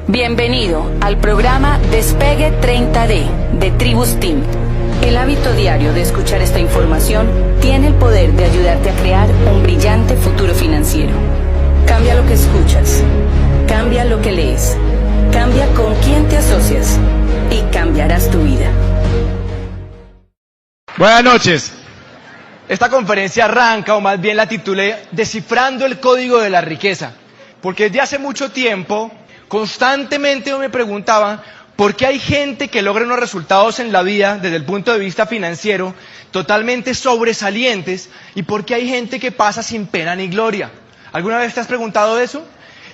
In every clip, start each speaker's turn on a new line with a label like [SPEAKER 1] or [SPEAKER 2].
[SPEAKER 1] Bienvenido al programa Despegue 30D de Tribus Team. El hábito diario de escuchar esta información tiene el poder de ayudarte a crear un brillante futuro financiero. Cambia lo que escuchas, cambia lo que lees, cambia con quién te asocias y cambiarás tu vida.
[SPEAKER 2] Buenas noches. Esta conferencia arranca, o más bien la titulé, Descifrando el Código de la Riqueza. Porque desde hace mucho tiempo, constantemente me preguntaba por qué hay gente que logra unos resultados en la vida, desde el punto de vista financiero, totalmente sobresalientes, y por qué hay gente que pasa sin pena ni gloria. ¿Alguna vez te has preguntado eso?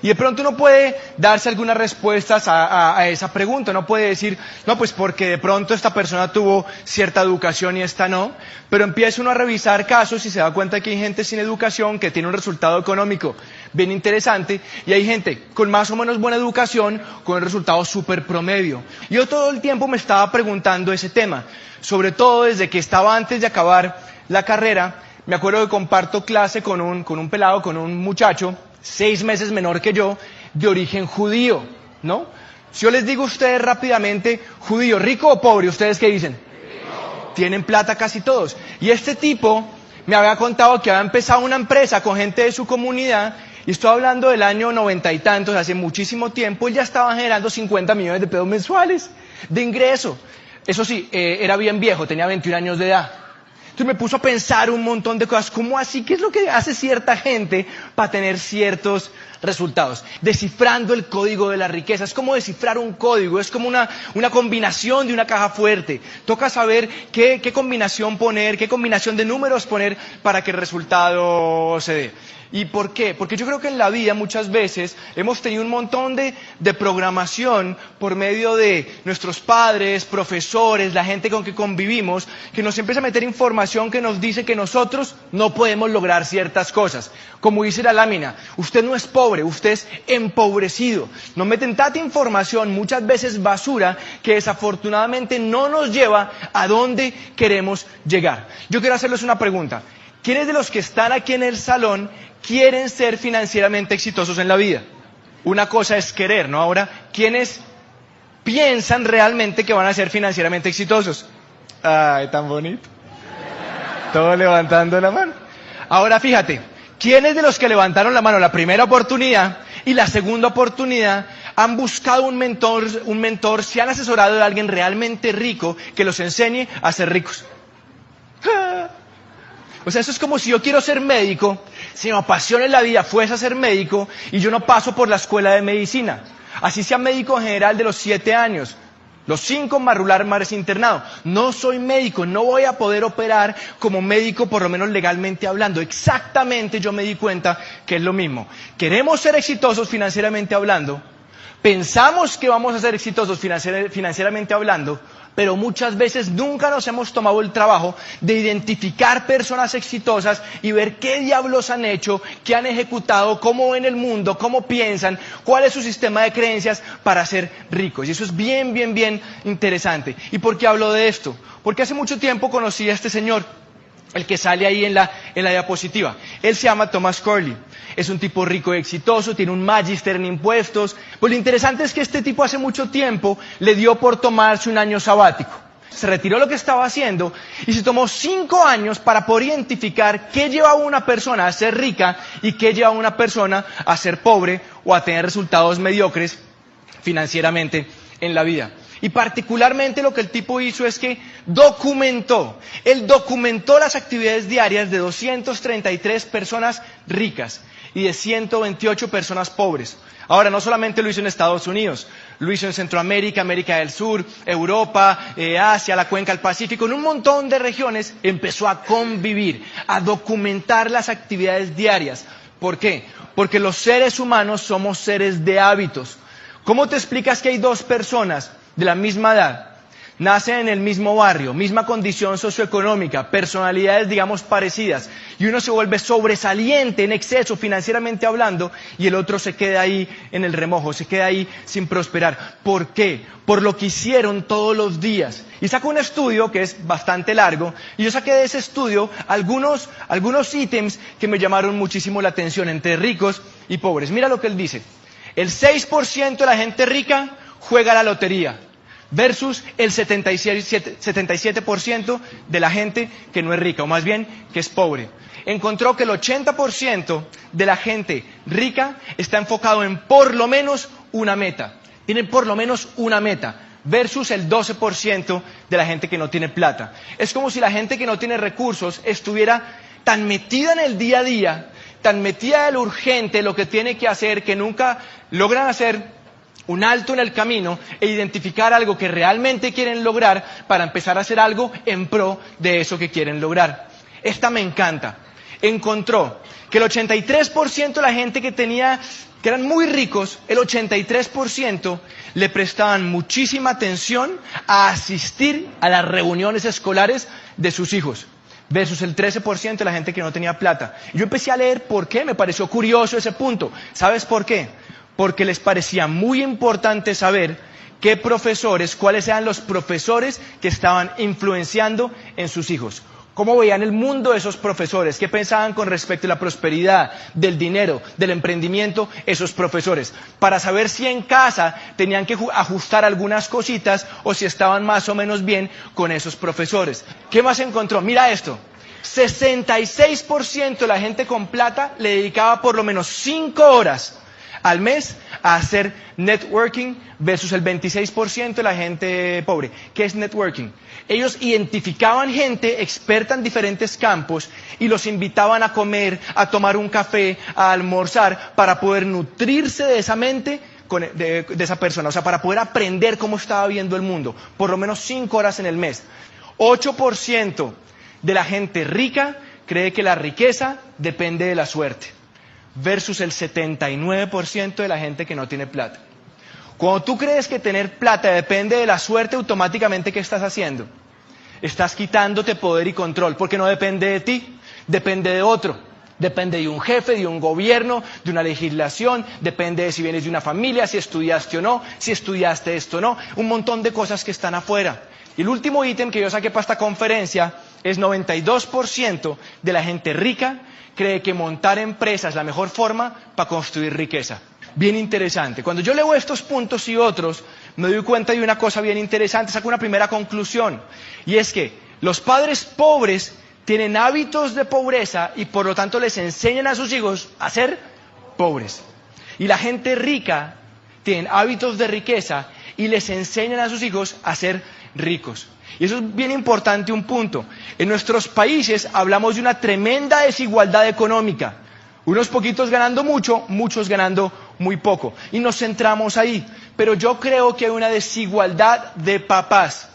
[SPEAKER 2] Y de pronto uno puede darse algunas respuestas a esa pregunta. Uno puede decir, no, pues porque de pronto esta persona tuvo cierta educación y esta no. Pero empieza uno a revisar casos y se da cuenta que hay gente sin educación que tiene un resultado económico bien interesante. Y hay gente con más o menos buena educación con un resultado súper promedio. Yo todo el tiempo me estaba preguntando ese tema. Sobre todo desde que estaba antes de acabar la carrera. Me acuerdo que comparto clase con un pelado, con un muchacho 6 meses menor que yo, de origen judío, ¿no? Si yo les digo a ustedes rápidamente, judío, ¿rico o pobre? ¿Ustedes qué dicen? Rico. Tienen plata casi todos. Y este tipo me había contado que había empezado una empresa con gente de su comunidad, y estoy hablando del año 90 y tantos, hace muchísimo tiempo, él ya estaba generando 50 millones de pesos mensuales de ingreso. Eso sí, era bien viejo, tenía 21 años de edad. Entonces me puso a pensar un montón de cosas. ¿Cómo así? ¿Qué es lo que hace cierta gente para tener ciertos resultados? Descifrando el código de la riqueza. Es como descifrar un código, es como una combinación de una caja fuerte. Toca saber qué combinación poner, qué combinación de números poner para que el resultado se dé. ¿Y por qué? Porque yo creo que en la vida muchas veces hemos tenido un montón de programación por medio de nuestros padres, profesores, la gente con que convivimos, que nos empieza a meter información que nos dice que nosotros no podemos lograr ciertas cosas. Como dice la lámina, usted no es pobre, usted es empobrecido. Nos meten tanta información, muchas veces basura, que desafortunadamente no nos lleva a donde queremos llegar. Yo quiero hacerles una pregunta. ¿Quiénes de los que están aquí en el salón quieren ser financieramente exitosos en la vida? Una cosa es querer, ¿no? Ahora, ¿quiénes piensan realmente que van a ser financieramente exitosos? Ay, tan bonito. Todos levantando la mano. Ahora fíjate, ¿quiénes de los que levantaron la mano la primera oportunidad y la segunda oportunidad han buscado un mentor, se han asesorado de alguien realmente rico que los enseñe a ser ricos? O sea, eso es como si yo quiero ser médico, si me apasiona en la vida fuese a ser médico y yo no paso por la escuela de medicina. Así sea médico general de los 7 años, los 5 más rural más internado. No soy médico, no voy a poder operar como médico, por lo menos legalmente hablando. Exactamente yo me di cuenta que es lo mismo. Queremos ser exitosos financieramente hablando, pensamos que vamos a ser exitosos financieramente hablando, pero muchas veces nunca nos hemos tomado el trabajo de identificar personas exitosas y ver qué diablos han hecho, qué han ejecutado, cómo ven el mundo, cómo piensan, cuál es su sistema de creencias para ser ricos. Y eso es bien, bien, bien interesante. ¿Y por qué hablo de esto? Porque hace mucho tiempo conocí a este señor, el que sale ahí en la diapositiva. Él se llama Thomas Corley. Es un tipo rico y exitoso, tiene un magíster en impuestos. Pues lo interesante es que este tipo hace mucho tiempo le dio por tomarse un año sabático. Se retiró lo que estaba haciendo y se tomó 5 años para poder identificar qué lleva a una persona a ser rica y qué lleva a una persona a ser pobre o a tener resultados mediocres financieramente en la vida. Y particularmente lo que el tipo hizo es que él documentó las actividades diarias de 233 personas ricas y de 128 personas pobres. Ahora, no solamente lo hizo en Estados Unidos, lo hizo en Centroamérica, América del Sur, Europa, Asia, la cuenca del Pacífico, en un montón de regiones empezó a convivir, a documentar las actividades diarias. ¿Por qué? Porque los seres humanos somos seres de hábitos. ¿Cómo te explicas que hay 2 personas de la misma edad, nacen en el mismo barrio, misma condición socioeconómica, personalidades digamos parecidas, y uno se vuelve sobresaliente en exceso financieramente hablando y el otro se queda ahí en el remojo, se queda ahí sin prosperar? ¿Por qué? Por lo que hicieron todos los días. Y saco un estudio que es bastante largo, y yo saqué de ese estudio algunos ítems que me llamaron muchísimo la atención entre ricos y pobres. Mira lo que él dice. El 6% de la gente rica juega a la lotería versus el 77% de la gente que no es rica, o más bien que es pobre. Encontró que el 80% de la gente rica está enfocado en por lo menos una meta. Tienen por lo menos una meta versus el 12% de la gente que no tiene plata. Es como si la gente que no tiene recursos estuviera tan metida en el día a día, tan metida en lo urgente, lo que tiene que hacer, que nunca logran hacer un alto en el camino e identificar algo que realmente quieren lograr para empezar a hacer algo en pro de eso que quieren lograr. Esta me encanta. Encontró que el 83% de la gente que eran muy ricos, el 83% le prestaban muchísima atención a asistir a las reuniones escolares de sus hijos, versus el 13% de la gente que no tenía plata. Yo empecé a leer por qué, me pareció curioso ese punto. ¿Sabes por qué? Porque les parecía muy importante saber qué profesores, cuáles eran los profesores que estaban influenciando en sus hijos. ¿Cómo veían el mundo esos profesores? ¿Qué pensaban con respecto a la prosperidad, del dinero, del emprendimiento esos profesores? Para saber si en casa tenían que ajustar algunas cositas o si estaban más o menos bien con esos profesores. ¿Qué más encontró? Mira esto. 66% de la gente con plata le dedicaba por lo menos 5 horas al mes a hacer networking versus el 26% de la gente pobre. ¿Qué es networking? Ellos identificaban gente experta en diferentes campos y los invitaban a comer, a tomar un café, a almorzar para poder nutrirse de esa mente de esa persona, o sea, para poder aprender cómo estaba viendo el mundo, por lo menos 5 horas en el mes. 8% de la gente rica cree que la riqueza depende de la suerte, versus el 79% de la gente que no tiene plata. Cuando tú crees que tener plata depende de la suerte, automáticamente, ¿qué estás haciendo? Estás quitándote poder y control, porque no depende de ti, depende de otro. Depende de un jefe, de un gobierno, de una legislación, depende de si vienes de una familia, si estudiaste o no, si estudiaste esto o no, un montón de cosas que están afuera. Y el último ítem que yo saqué para esta conferencia es 92% de la gente rica cree que montar empresas es la mejor forma para construir riqueza. Bien interesante. Cuando yo leo estos puntos y otros, me doy cuenta de una cosa bien interesante, saco una primera conclusión, y es que los padres pobres tienen hábitos de pobreza y por lo tanto les enseñan a sus hijos a ser pobres. Y la gente rica tiene hábitos de riqueza y les enseñan a sus hijos a ser ricos. Y eso es bien importante, un punto. En nuestros países hablamos de una tremenda desigualdad económica. Unos poquitos ganando mucho, muchos ganando muy poco. Y nos centramos ahí. Pero yo creo que hay una desigualdad de papás.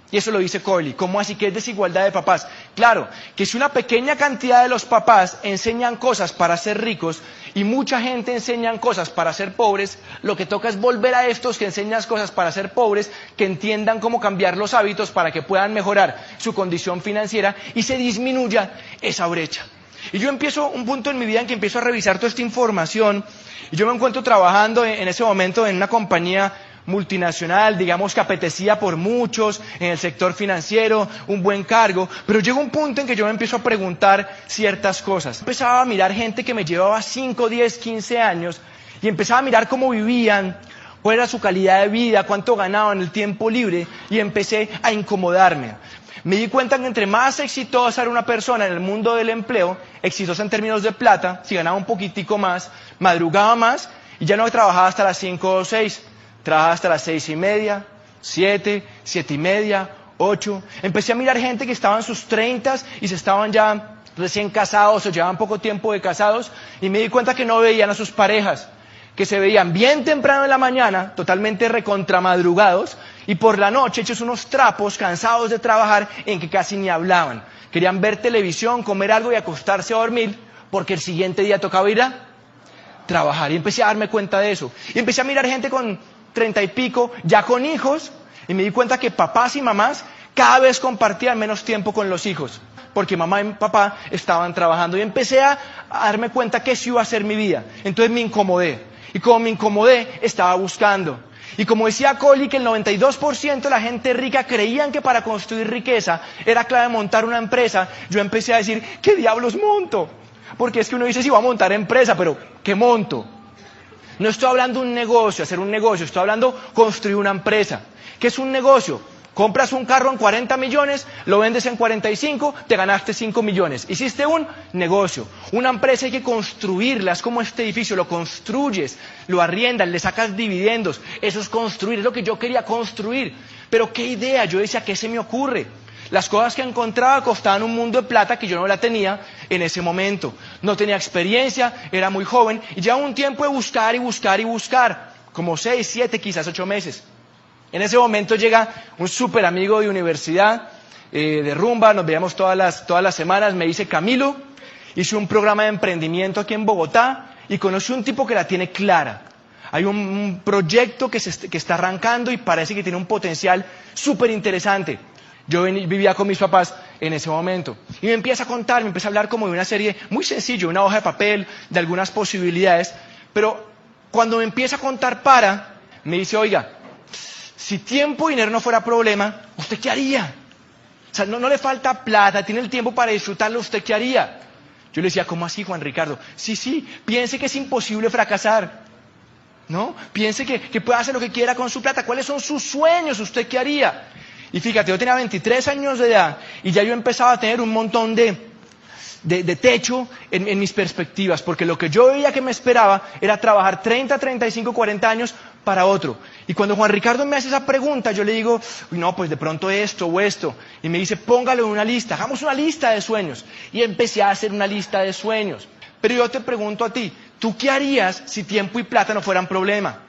[SPEAKER 2] Y eso lo dice Corley. ¿Cómo así que es desigualdad de papás? Claro, que si una pequeña cantidad de los papás enseñan cosas para ser ricos y mucha gente enseñan cosas para ser pobres, lo que toca es volver a estos que enseñan cosas para ser pobres, que entiendan cómo cambiar los hábitos para que puedan mejorar su condición financiera y se disminuya esa brecha. Y yo empiezo un punto en mi vida en que empiezo a revisar toda esta información y yo me encuentro trabajando en ese momento en una compañía multinacional, digamos que apetecida por muchos, en el sector financiero, un buen cargo, pero llega un punto en que yo me empiezo a preguntar ciertas cosas. Empezaba a mirar gente que me llevaba 5, 10, 15 años y empezaba a mirar cómo vivían, cuál era su calidad de vida, cuánto ganaban en el tiempo libre y empecé a incomodarme. Me di cuenta que entre más exitosa era una persona en el mundo del empleo, exitosa en términos de plata, si ganaba un poquitico más, madrugaba más y ya no trabajaba hasta las 5 o 6. Trabajaba hasta las 6:30, 7, 7:30, 8. Empecé a mirar gente que estaba en sus 30 y se estaban ya recién casados o llevaban poco tiempo de casados y me di cuenta que no veían a sus parejas, que se veían bien temprano en la mañana, totalmente recontramadrugados y por la noche hechos unos trapos, cansados de trabajar en que casi ni hablaban. Querían ver televisión, comer algo y acostarse a dormir porque el siguiente día tocaba ir a trabajar. Y empecé a darme cuenta de eso. Y empecé a mirar gente con 30 y pico, ya con hijos, y me di cuenta que papás y mamás cada vez compartían menos tiempo con los hijos, porque mamá y papá estaban trabajando, y empecé a darme cuenta que eso iba a ser mi vida. Entonces me incomodé, y como me incomodé, estaba buscando. Y como decía Coley, que el 92% de la gente rica creían que para construir riqueza era clave montar una empresa, yo empecé a decir, ¿qué diablos monto? Porque es que uno dice, sí, voy a montar empresa, pero ¿qué monto? No estoy hablando de un negocio, hacer un negocio, estoy hablando de construir una empresa. ¿Qué es un negocio? Compras un carro en 40 millones, lo vendes en 45, te ganaste 5 millones. Hiciste un negocio. Una empresa hay que construirla, es como este edificio, lo construyes, lo arriendas, le sacas dividendos. Eso es construir, es lo que yo quería construir. Pero qué idea, yo decía, ¿qué se me ocurre? Las cosas que encontraba costaban un mundo de plata que yo no la tenía en ese momento. No tenía experiencia, era muy joven y llevaba un tiempo de buscar y buscar y buscar, como 6, 7, quizás 8 meses. En ese momento llega un súper amigo de universidad, de rumba, nos veíamos todas las semanas, me dice: Camilo, hice un programa de emprendimiento aquí en Bogotá y conocí un tipo que la tiene clara. Hay un proyecto que está arrancando y parece que tiene un potencial súper interesante. Yo vivía con mis papás en ese momento y me empieza a contar, me empieza a hablar como de una serie muy sencilla, una hoja de papel, de algunas posibilidades, pero cuando me empieza a contar me dice: oiga, si tiempo y dinero no fuera problema, ¿usted qué haría? O sea, no le falta plata, tiene el tiempo para disfrutarlo, ¿usted qué haría? Yo le decía: ¿cómo así, Juan Ricardo? Sí, piense que es imposible fracasar, ¿no? Piense que puede hacer lo que quiera con su plata. ¿Cuáles son sus sueños? ¿Usted qué haría? Y fíjate, yo tenía 23 años de edad y ya yo empezaba a tener un montón de techo en mis perspectivas, porque lo que yo veía que me esperaba era trabajar 30, 35, 40 años para otro. Y cuando Juan Ricardo me hace esa pregunta, yo le digo: uy, no, pues de pronto esto o esto. Y me dice: póngalo en una lista, hagamos una lista de sueños. Y empecé a hacer una lista de sueños. Pero yo te pregunto a ti, ¿tú qué harías si tiempo y plata no fueran problema?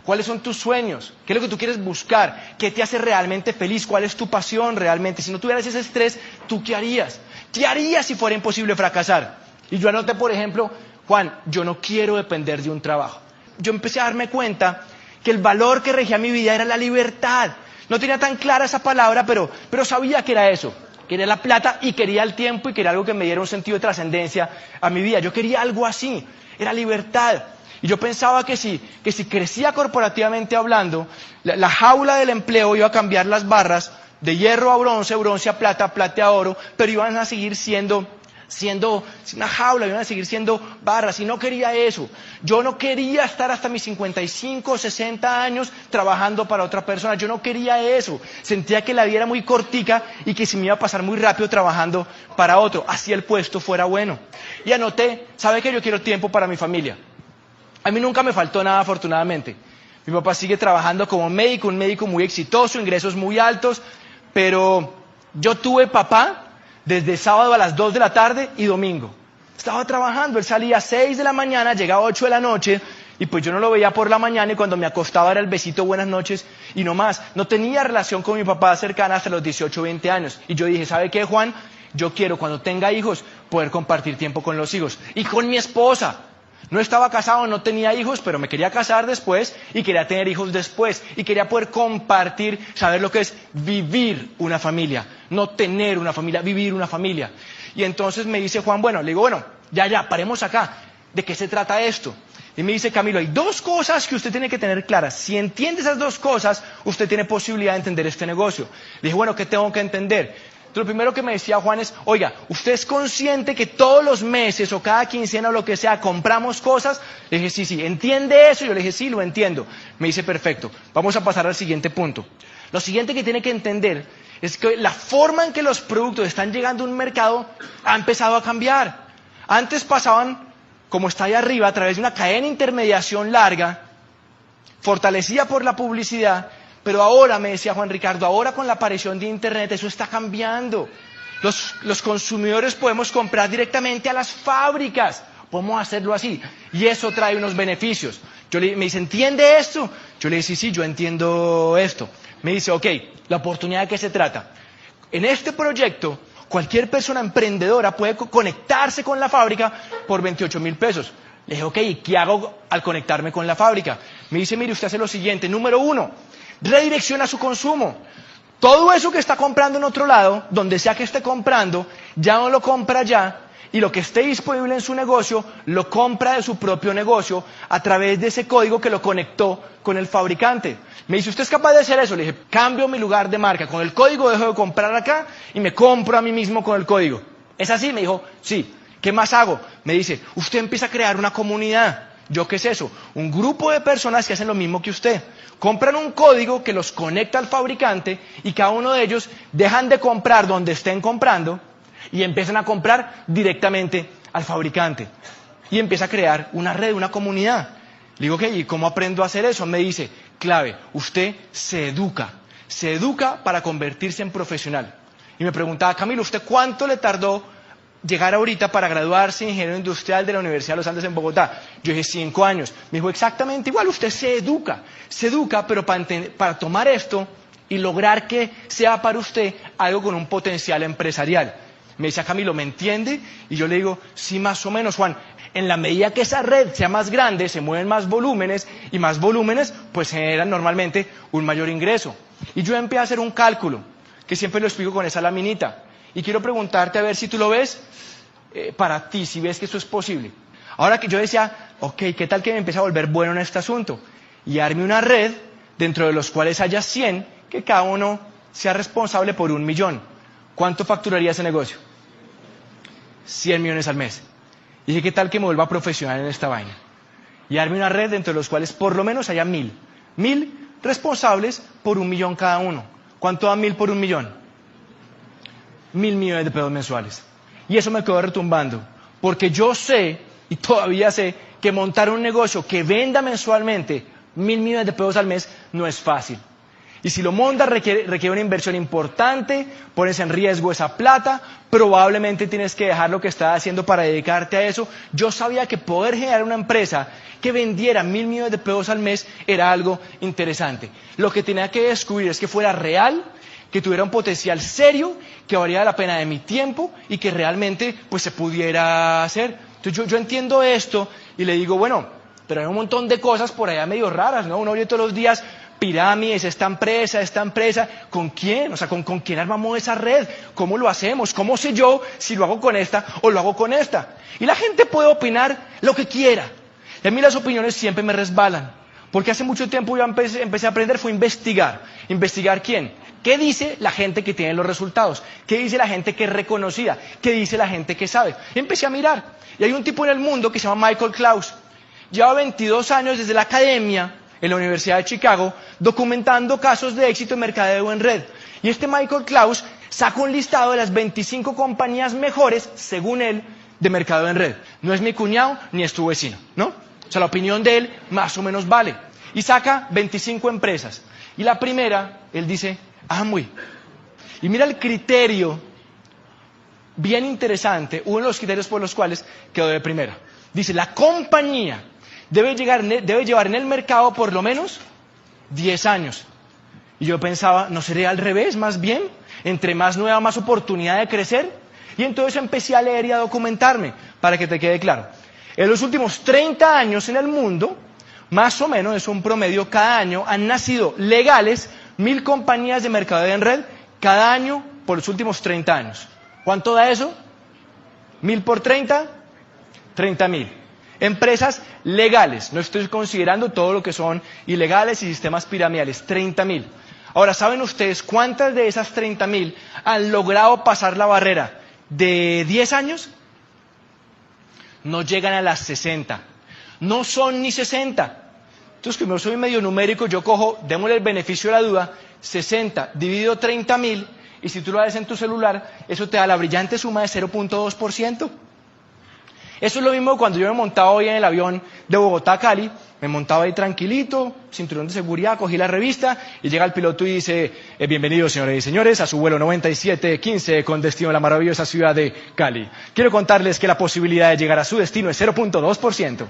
[SPEAKER 2] ¿Cuáles son tus sueños? ¿Qué es lo que tú quieres buscar? ¿Qué te hace realmente feliz? ¿Cuál es tu pasión realmente? Si no tuvieras ese estrés, ¿tú qué harías? ¿Qué harías si fuera imposible fracasar? Y yo anoté, por ejemplo: Juan, yo no quiero depender de un trabajo. Yo empecé a darme cuenta que el valor que regía mi vida era la libertad. No tenía tan clara esa palabra, pero sabía que era eso. Quería la plata y quería el tiempo y quería algo que me diera un sentido de trascendencia a mi vida. Yo quería algo así, era libertad. Y yo pensaba que si crecía corporativamente hablando, la jaula del empleo iba a cambiar las barras de hierro a bronce, bronce a plata, plata a oro, pero iban a seguir siendo una jaula, iban a seguir siendo barras, y no quería eso. Yo no quería estar hasta mis 55, 60 años trabajando para otra persona, yo no quería eso. Sentía que la vida era muy cortica y que se me iba a pasar muy rápido trabajando para otro, así el puesto fuera bueno. Y anoté: ¿sabe qué? Yo quiero tiempo para mi familia. A mí nunca me faltó nada, afortunadamente. Mi papá sigue trabajando como médico, un médico muy exitoso, ingresos muy altos, pero yo tuve papá desde sábado a las 2 de la tarde y domingo. Estaba trabajando, él salía a 6 de la mañana, llegaba a 8 de la noche, y pues yo no lo veía por la mañana, y cuando me acostaba era el besito, buenas noches, y no más. No tenía relación con mi papá cercana hasta los 18, 20 años. Y yo dije: ¿sabe qué, Juan? Yo quiero, cuando tenga hijos, poder compartir tiempo con los hijos. Y con mi esposa. No estaba casado, no tenía hijos, pero me quería casar después y quería tener hijos después. Y quería poder compartir, saber lo que es vivir una familia. No tener una familia, vivir una familia. Y entonces me dice Juan: bueno, le digo: bueno, ya, paremos acá. ¿De qué se trata esto? Y me dice: Camilo, hay 2 cosas que usted tiene que tener claras. Si entiende esas 2 cosas, usted tiene posibilidad de entender este negocio. Le dije: bueno, ¿qué tengo que entender? Lo primero que me decía Juan es: oiga, ¿usted es consciente que todos los meses o cada quincena o lo que sea compramos cosas? Le dije: sí, ¿entiende eso? Yo le dije: sí, lo entiendo. Me dice: perfecto, vamos a pasar al siguiente punto. Lo siguiente que tiene que entender es que la forma en que los productos están llegando a un mercado ha empezado a cambiar. Antes pasaban, como está ahí arriba, a través de una cadena de intermediación larga, fortalecida por la publicidad. Pero ahora, me decía Juan Ricardo, ahora con la aparición de Internet, eso está cambiando. Los consumidores podemos comprar directamente a las fábricas, podemos hacerlo así, y eso trae unos beneficios. Me dice: ¿entiende esto? Yo le dije: sí, yo entiendo esto. Me dice: ok, ¿la oportunidad de qué se trata? En este proyecto, cualquier persona emprendedora puede conectarse con la fábrica por 28.000 pesos. Le dije: ok, ¿y qué hago al conectarme con la fábrica? Me dice: mire, usted hace lo siguiente. Número 1, redirecciona su consumo. Todo eso que está comprando en otro lado, donde sea que esté comprando, ya no lo compra allá, y lo que esté disponible en su negocio, lo compra de su propio negocio a través de ese código que lo conectó con el fabricante. Me dice: ¿usted es capaz de hacer eso? Le dije: cambio mi lugar de marca. Con el código dejo de comprar acá y me compro a mí mismo con el código. ¿Es así? Me dijo: sí. ¿Qué más hago? Me dice: usted empieza a crear una comunidad. ¿Yo qué es eso? Un grupo de personas que hacen lo mismo que usted. Compran un código que los conecta al fabricante y cada uno de ellos dejan de comprar donde estén comprando y empiezan a comprar directamente al fabricante. Y empieza a crear una red, una comunidad. Le digo, ¿y cómo aprendo a hacer eso? Me dice, clave, usted se educa para convertirse en profesional. Y me preguntaba, Camilo, ¿usted cuánto le tardó llegar ahorita para graduarse ingeniero industrial de la Universidad de los Andes en Bogotá? Yo dije 5 años. Me dijo exactamente igual, usted se educa, pero para tomar esto y lograr que sea para usted algo con un potencial empresarial. Me dice, Camilo, ¿me entiende? Y yo le digo, sí, más o menos, Juan. En la medida que esa red sea más grande, se mueven más volúmenes, y más volúmenes, pues generan normalmente un mayor ingreso. Y yo empecé a hacer un cálculo, que siempre lo explico con esa laminita. Y quiero preguntarte a ver si tú lo ves para ti, si ves que eso es posible. Ahora que yo decía, ok, ¿qué tal que me empiece a volver bueno en este asunto? Y arme una red dentro de los cuales haya 100, que cada uno sea responsable por 1 millón. ¿Cuánto facturaría ese negocio? 100 millones al mes. Y dije, ¿qué tal que me vuelva profesional en esta vaina? Y arme una red dentro de los cuales por lo menos haya 1000. 1000 responsables por 1 millón cada uno. ¿Cuánto da 1000 por 1 millón? 1000 millones de pesos mensuales. Y eso me quedó retumbando. Porque yo sé, y todavía sé, que montar un negocio que venda mensualmente 1000 millones de pesos al mes no es fácil. Y si lo montas requiere una inversión importante, pones en riesgo esa plata, probablemente tienes que dejar lo que estás haciendo para dedicarte a eso. Yo sabía que poder generar una empresa que vendiera 1000 millones de pesos al mes era algo interesante. Lo que tenía que descubrir es que fuera real, que tuviera un potencial serio, que valiera la pena de mi tiempo y que realmente pues se pudiera hacer. Entonces yo entiendo esto y le digo, bueno, pero hay un montón de cosas por allá medio raras, ¿no? Uno oye todos los días pirámides, esta empresa, ¿con quién? O sea, ¿con quién armamos esa red? ¿Cómo lo hacemos? ¿Cómo sé yo si lo hago con esta o lo hago con esta? Y la gente puede opinar lo que quiera. Y a mí las opiniones siempre me resbalan. Porque hace mucho tiempo yo empecé a aprender, fue investigar. ¿Investigar quién? ¿Qué dice la gente que tiene los resultados? ¿Qué dice la gente que es reconocida? ¿Qué dice la gente que sabe? Y empecé a mirar. Y hay un tipo en el mundo que se llama Michael Klaus. Lleva 22 años desde la academia en la Universidad de Chicago, documentando casos de éxito en mercadeo en red. Y este Michael Klaus sacó un listado de las 25 compañías mejores, según él, de mercadeo en red. No es mi cuñado ni es tu vecino, ¿no? O sea, la opinión de él más o menos vale. Y saca 25 empresas. Y la primera, él dice, Amway. Y mira el criterio bien interesante, uno de los criterios por los cuales quedó de primera. Dice, la compañía debe llevar en el mercado por lo menos 10 años. Y yo pensaba, ¿no sería al revés, más bien? Entre más nueva, más oportunidad de crecer. Y entonces empecé a leer y a documentarme, para que te quede claro. En los últimos 30 años en el mundo, más o menos, es un promedio, cada año han nacido legales 1000 compañías de mercadeo en red, cada año por los últimos 30 años. ¿Cuánto da eso? 1000 por 30, 30.000. Empresas legales, no estoy considerando todo lo que son ilegales y sistemas piramidales, 30.000. Ahora, ¿saben ustedes cuántas de esas 30.000 han logrado pasar la barrera de 10 años? No llegan a las 60, no son ni 60. Entonces, como soy medio numérico, yo cojo, démosle el beneficio de la duda, 60 dividido 30.000, y si tú lo haces en tu celular, eso te da la brillante suma de 0.2%. Eso es lo mismo cuando yo me montaba hoy en el avión de Bogotá a Cali, me montaba ahí tranquilito, cinturón de seguridad, cogí la revista y llega el piloto y dice, bienvenidos señores y señores a su vuelo 9715 con destino a la maravillosa ciudad de Cali. Quiero contarles que la posibilidad de llegar a su destino es 0.2%.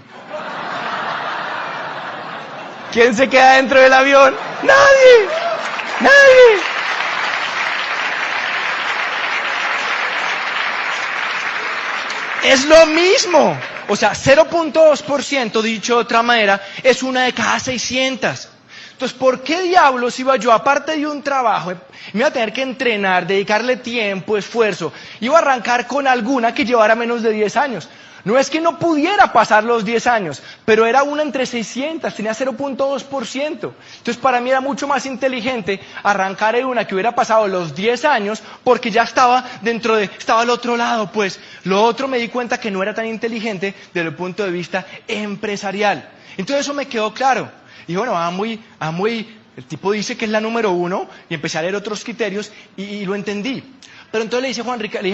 [SPEAKER 2] ¿Quién se queda dentro del avión? ¡Nadie! ¡Nadie! Es lo mismo. O sea, 0.2%, dicho de otra manera, es una de cada 600. Entonces, ¿por qué diablos iba yo, aparte de un trabajo, me iba a tener que entrenar, dedicarle tiempo, esfuerzo, iba a arrancar con alguna que llevara menos de 10 años? No es que no pudiera pasar los 10 años, pero era una entre 600, tenía 0.2%. Entonces para mí era mucho más inteligente arrancar en una que hubiera pasado los 10 años porque ya estaba estaba al otro lado, pues. Lo otro me di cuenta que no era tan inteligente desde el punto de vista empresarial. Entonces eso me quedó claro. Y bueno, Amway, el tipo dice que es la número 1 y empecé a leer otros criterios y lo entendí. Pero entonces le dije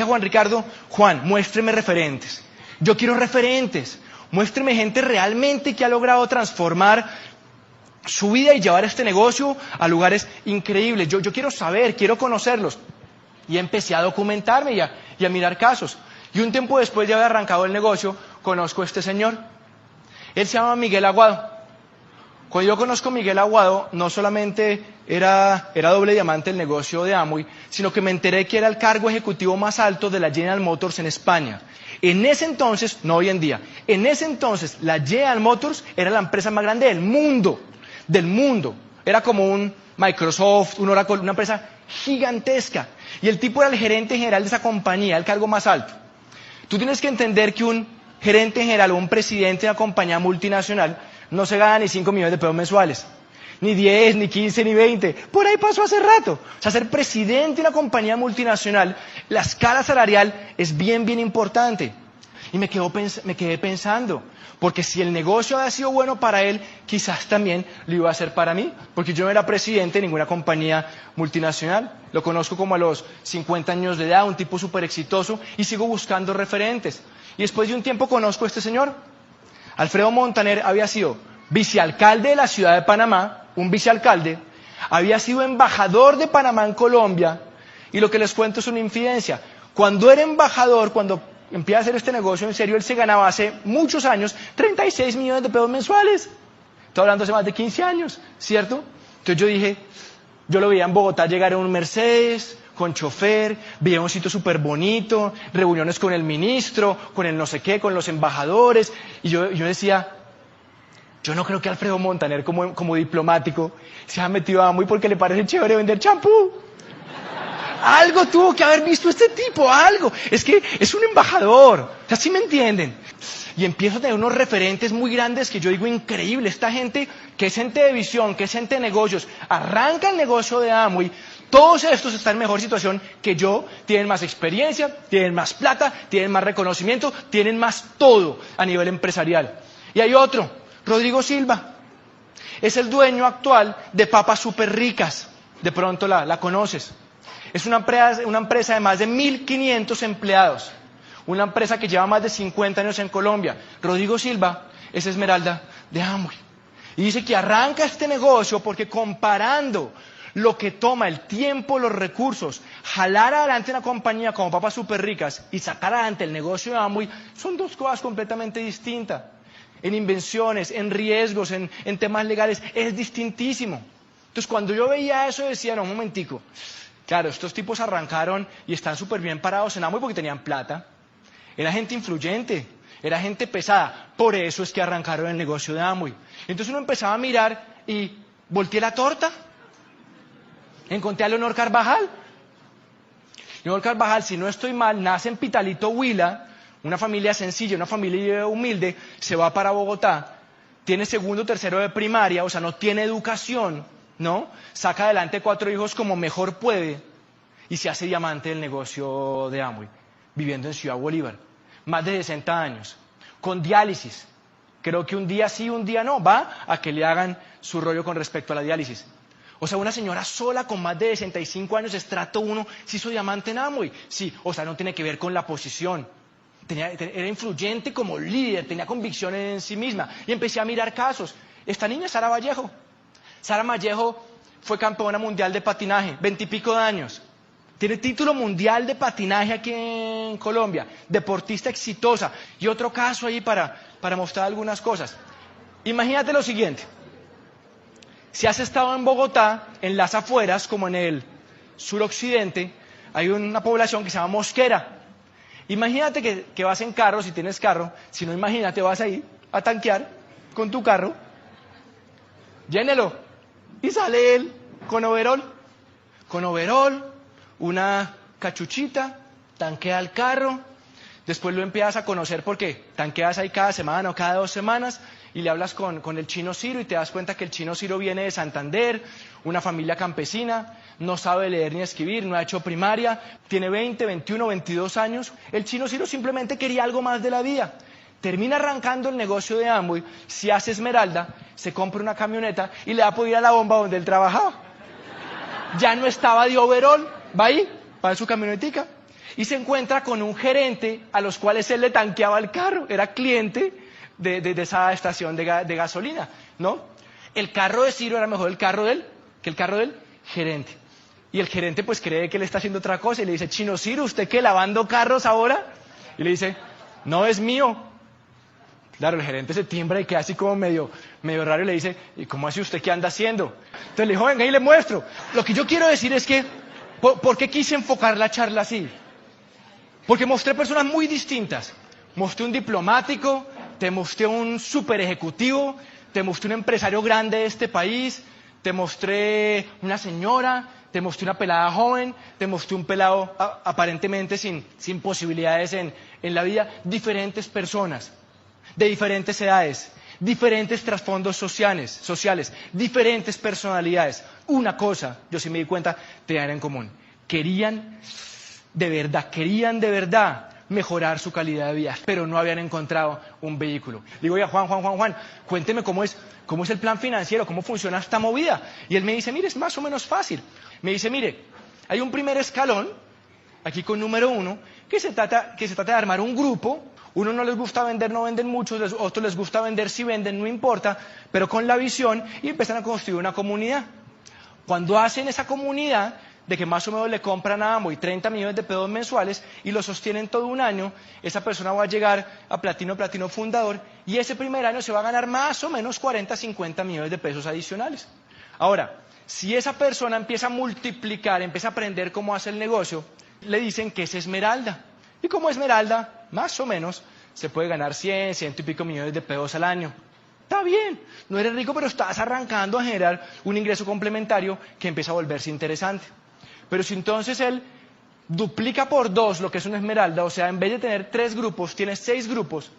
[SPEAKER 2] a Juan Ricardo, Juan, muéstreme referentes. Yo quiero referentes. Muéstreme gente realmente que ha logrado transformar su vida y llevar este negocio a lugares increíbles. Yo quiero saber, quiero conocerlos. Y empecé a documentarme y a mirar casos. Y un tiempo después de haber arrancado el negocio, conozco a este señor. Él se llama Miguel Aguado. Cuando yo conozco a Miguel Aguado, no solamente era doble diamante el negocio de Amway, sino que me enteré que era el cargo ejecutivo más alto de la General Motors en España. En ese entonces, no hoy en día, en ese entonces la General Motors era la empresa más grande del mundo. Era como un Microsoft, un Oracle, una empresa gigantesca. Y el tipo era el gerente general de esa compañía, el cargo más alto. Tú tienes que entender que un gerente general o un presidente de una compañía multinacional no se gana ni 5 millones de pesos mensuales, ni 10, ni 15, ni 20. Por ahí pasó hace rato. O sea, ser presidente de una compañía multinacional, la escala salarial es bien importante. Y me quedé pensando, porque si el negocio había sido bueno para él, quizás también lo iba a hacer para mí, porque yo no era presidente de ninguna compañía multinacional. Lo conozco como a los 50 años de edad, un tipo súper exitoso, y sigo buscando referentes. Y después de un tiempo conozco a este señor. Alfredo Montaner había sido vicealcalde de la ciudad de Panamá, un vicealcalde, había sido embajador de Panamá en Colombia, y lo que les cuento es una infidencia. Cuando era embajador, cuando empieza a hacer este negocio en serio, él se ganaba hace muchos años 36 millones de pesos mensuales. Estoy hablando hace más de 15 años, ¿cierto? Entonces yo lo veía en Bogotá llegar en un Mercedes, con chofer, veía un sitio súper bonito, reuniones con el ministro, con el no sé qué, con los embajadores, y yo decía, yo no creo que Alfredo Montaner como diplomático se haya metido a Amway porque le parece chévere vender champú. Algo tuvo que haber visto este tipo, algo. Es que es un embajador, o sea, ¿sí me entienden? Y empiezo a tener unos referentes muy grandes que yo digo, increíble, esta gente que es gente de visión, que es gente de negocios, arranca el negocio de Amway. Todos estos están en mejor situación que yo, tienen más experiencia, tienen más plata, tienen más reconocimiento, tienen más todo a nivel empresarial. Y hay otro, Rodrigo Silva, es el dueño actual de Papas Súper Ricas, de pronto la conoces. Es una empresa de más de 1.500 empleados, una empresa que lleva más de 50 años en Colombia. Rodrigo Silva es esmeralda de Amway. Y dice que arranca este negocio porque comparando lo que toma el tiempo, los recursos, jalar adelante una compañía como Papas Súper Ricas y sacar adelante el negocio de Amway, son dos cosas completamente distintas. En invenciones, en riesgos, en temas legales, es distintísimo. Entonces cuando yo veía eso decía, no, un momentico, claro, estos tipos arrancaron y están súper bien parados en Amway porque tenían plata. Era gente influyente, era gente pesada, por eso es que arrancaron el negocio de Amway. Entonces uno empezaba a mirar y volteé la torta. Encontré a Leonor Carvajal. Leonor Carvajal, si no estoy mal, nace en Pitalito, Huila, una familia sencilla, una familia humilde, se va para Bogotá, tiene segundo, tercero de primaria, o sea, no tiene educación, ¿no? Saca adelante 4 hijos como mejor puede y se hace diamante del negocio de Amway, viviendo en Ciudad Bolívar, más de 60 años, con diálisis. Creo que un día sí, un día no, va a que le hagan su rollo con respecto a la diálisis. O sea, una señora sola con más de 65 años, estrato 1, se hizo diamante en Amway. Sí, o sea, no tiene que ver con la posición. Era influyente como líder, tenía convicción en sí misma. Y empecé a mirar casos. Esta niña es Sara Vallejo. Sara Vallejo fue campeona mundial de patinaje, 20 y pico de años. Tiene título mundial de patinaje aquí en Colombia. Deportista exitosa. Y otro caso ahí para mostrar algunas cosas. Imagínate lo siguiente. Si has estado en Bogotá, en las afueras, como en el suroccidente, hay una población que se llama Mosquera. Imagínate que vas en carro, si tienes carro, si no, imagínate, vas ahí a tanquear con tu carro, llénelo, y sale él con overol, una cachuchita, tanquea el carro, Después lo empiezas a conocer porque tanqueas ahí cada semana o cada 2 semanas y le hablas con el chino Ciro y te das cuenta que el chino Ciro viene de Santander, una familia campesina, no sabe leer ni escribir, no ha hecho primaria, tiene 20, 21, 22 años. El chino Ciro simplemente quería algo más de la vida. Termina arrancando el negocio de Amway, se hace Esmeralda, se compra una camioneta y le da por ir a la bomba donde él trabajaba. Ya no estaba de overall, va ahí, va en su camionetica y se encuentra con un gerente a los cuales él le tanqueaba el carro, era cliente de esa estación de gasolina, ¿no? El carro de Ciro era mejor el carro de él que el carro del gerente. Y el gerente pues cree que él está haciendo otra cosa y le dice, chino Ciro, ¿usted qué, lavando carros ahora? Y le dice, no, es mío. Claro, el gerente se tiembra y queda así como medio raro y le dice, ¿y cómo así usted qué anda haciendo? Entonces le dijo, venga y le muestro. Lo que yo quiero decir es que, ¿por qué quise enfocar la charla así? Porque mostré personas muy distintas. Mostré un diplomático, te mostré un super ejecutivo, te mostré un empresario grande de este país, te mostré una señora, te mostré una pelada joven, te mostré un pelado aparentemente sin posibilidades en la vida. Diferentes personas, de diferentes edades, diferentes trasfondos sociales, diferentes personalidades. Una cosa, yo sí me di cuenta, tenían en común. Querían de verdad mejorar su calidad de vida, pero no habían encontrado un vehículo. Digo, oye, Juan, cuénteme cómo es el plan financiero, cómo funciona esta movida. Y él me dice, mire, es más o menos fácil. Me dice, mire, hay un primer escalón, aquí con número 1, que se trata de armar un grupo. Uno no les gusta vender, no venden muchos, otros les gusta vender, si venden, no importa, pero con la visión y empiezan a construir una comunidad. Cuando hacen esa comunidad, de que más o menos le compran a Amway 30 millones de pesos mensuales y lo sostienen todo un año, esa persona va a llegar a platino fundador y ese primer año se va a ganar más o menos 40, 50 millones de pesos adicionales. Ahora, si esa persona empieza a multiplicar, empieza a aprender cómo hace el negocio, le dicen que es Esmeralda. Y como Esmeralda, más o menos, se puede ganar 100, 100 y pico millones de pesos al año. Está bien, no eres rico, pero estás arrancando a generar un ingreso complementario que empieza a volverse interesante. Pero si entonces él duplica por 2 lo que es una Esmeralda, o sea, en vez de tener 3 grupos, tienes 6 grupos,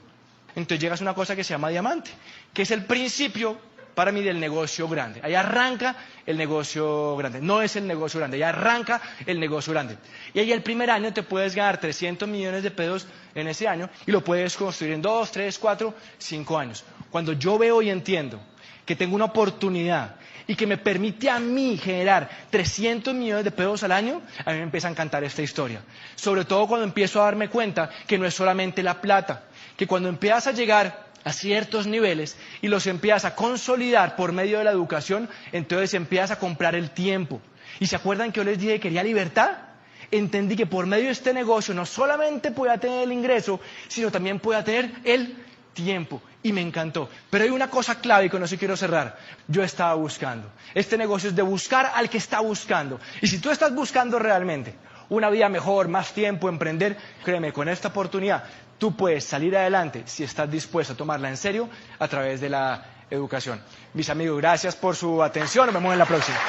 [SPEAKER 2] entonces llegas a una cosa que se llama diamante, que es el principio para mí del negocio grande. Ahí arranca el negocio grande. No es el negocio grande, ahí arranca el negocio grande. Y ahí el primer año te puedes ganar 300 millones de pesos en ese año y lo puedes construir en 2, 3, 4, 5 años. Cuando yo veo y entiendo que tengo una oportunidad y que me permite a mí generar 300 millones de pesos al año, a mí me empieza a encantar esta historia. Sobre todo cuando empiezo a darme cuenta que no es solamente la plata, que cuando empiezas a llegar a ciertos niveles y los empiezas a consolidar por medio de la educación, entonces empiezas a comprar el tiempo. ¿Y se acuerdan que yo les dije que quería libertad? Entendí que por medio de este negocio no solamente podía tener el ingreso, sino también podía tener el tiempo. Y me encantó. Pero hay una cosa clave y con eso quiero cerrar. Yo estaba buscando. Este negocio es de buscar al que está buscando. Y si tú estás buscando realmente una vida mejor, más tiempo, emprender, créeme, con esta oportunidad tú puedes salir adelante si estás dispuesto a tomarla en serio a través de la educación. Mis amigos, gracias por su atención. Nos vemos en la próxima.